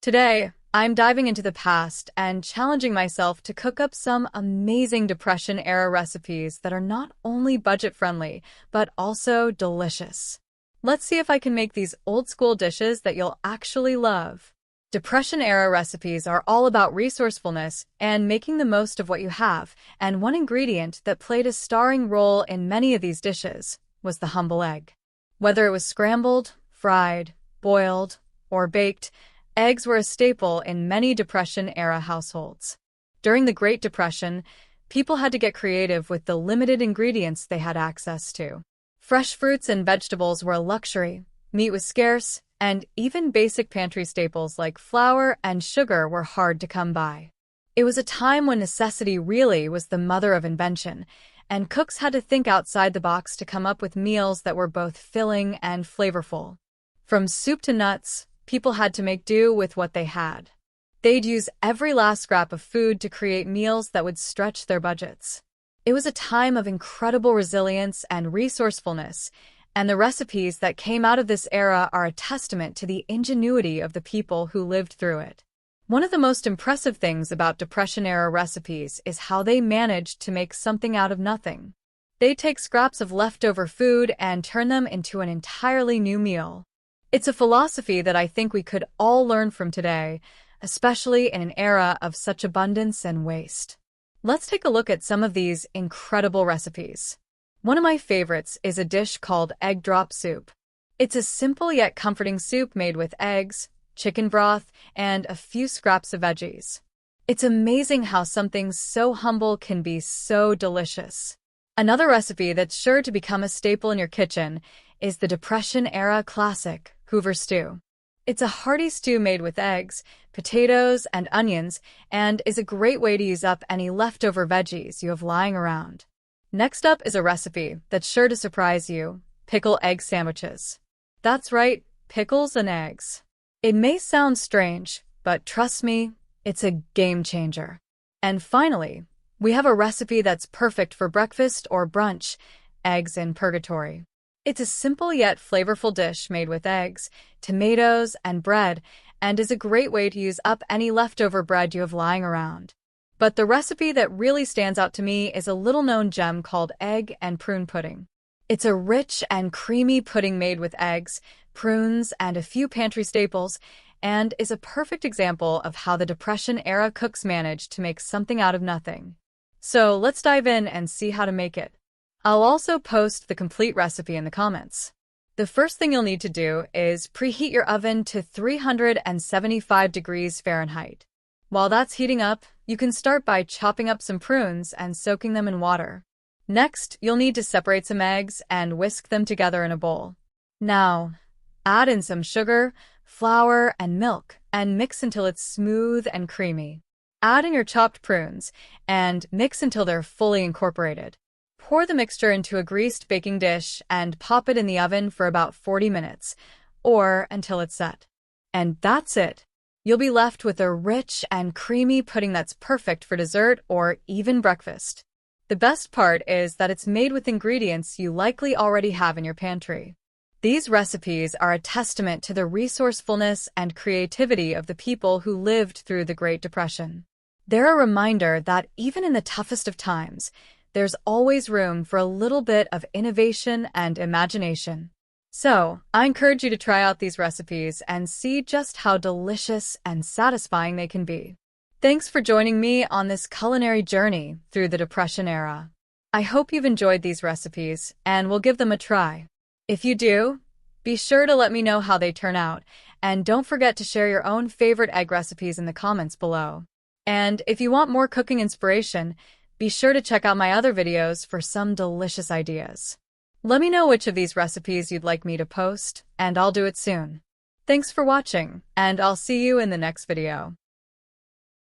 Today, I'm diving into the past and challenging myself to cook up some amazing Depression-era recipes that are not only budget-friendly, but also delicious. Let's see if I can make these old-school dishes that you'll actually love. Depression-era recipes are all about resourcefulness and making the most of what you have, and one ingredient that played a starring role in many of these dishes was the humble egg. Whether it was scrambled, fried, boiled, or baked, eggs were a staple in many Depression-era households. During the Great Depression, people had to get creative with the limited ingredients they had access to. Fresh fruits and vegetables were a luxury, meat was scarce, and even basic pantry staples like flour and sugar were hard to come by. It was a time when necessity really was the mother of invention, and cooks had to think outside the box to come up with meals that were both filling and flavorful. From soup to nuts, people had to make do with what they had. They'd use every last scrap of food to create meals that would stretch their budgets. It was a time of incredible resilience and resourcefulness, and the recipes that came out of this era are a testament to the ingenuity of the people who lived through it. One of the most impressive things about Depression-era recipes is how they managed to make something out of nothing. They'd take scraps of leftover food and turn them into an entirely new meal. It's a philosophy that I think we could all learn from today, especially in an era of such abundance and waste. Let's take a look at some of these incredible recipes. One of my favorites is a dish called egg drop soup. It's a simple yet comforting soup made with eggs, chicken broth, and a few scraps of veggies. It's amazing how something so humble can be so delicious. Another recipe that's sure to become a staple in your kitchen is the Depression-era classic, Hoover stew. It's a hearty stew made with eggs, potatoes, and onions, and is a great way to use up any leftover veggies you have lying around. Next up is a recipe that's sure to surprise you: pickle egg sandwiches. That's right, pickles and eggs. It may sound strange, but trust me, it's a game changer. And finally, we have a recipe that's perfect for breakfast or brunch: eggs in purgatory. It's a simple yet flavorful dish made with eggs, tomatoes, and bread, and is a great way to use up any leftover bread you have lying around. But the recipe that really stands out to me is a little-known gem called egg and prune pudding. It's a rich and creamy pudding made with eggs, prunes, and a few pantry staples, and is a perfect example of how the Depression-era cooks managed to make something out of nothing. So let's dive in and see how to make it. I'll also post the complete recipe in the comments. The first thing you'll need to do is preheat your oven to 375 degrees Fahrenheit. While that's heating up, you can start by chopping up some prunes and soaking them in water. Next, you'll need to separate some eggs and whisk them together in a bowl. Now, add in some sugar, flour, and milk, and mix until it's smooth and creamy. Add in your chopped prunes and mix until they're fully incorporated. Pour the mixture into a greased baking dish and pop it in the oven for about 40 minutes, or until it's set. And that's it. You'll be left with a rich and creamy pudding that's perfect for dessert or even breakfast. The best part is that it's made with ingredients you likely already have in your pantry. These recipes are a testament to the resourcefulness and creativity of the people who lived through the Great Depression. They're a reminder that even in the toughest of times, there's always room for a little bit of innovation and imagination. So, I encourage you to try out these recipes and see just how delicious and satisfying they can be. Thanks for joining me on this culinary journey through the Depression era. I hope you've enjoyed these recipes and will give them a try. If you do, be sure to let me know how they turn out, and don't forget to share your own favorite egg recipes in the comments below. And if you want more cooking inspiration, be sure to check out my other videos for some delicious ideas. Let me know which of these recipes you'd like me to post, and I'll do it soon. Thanks for watching, and I'll see you in the next video.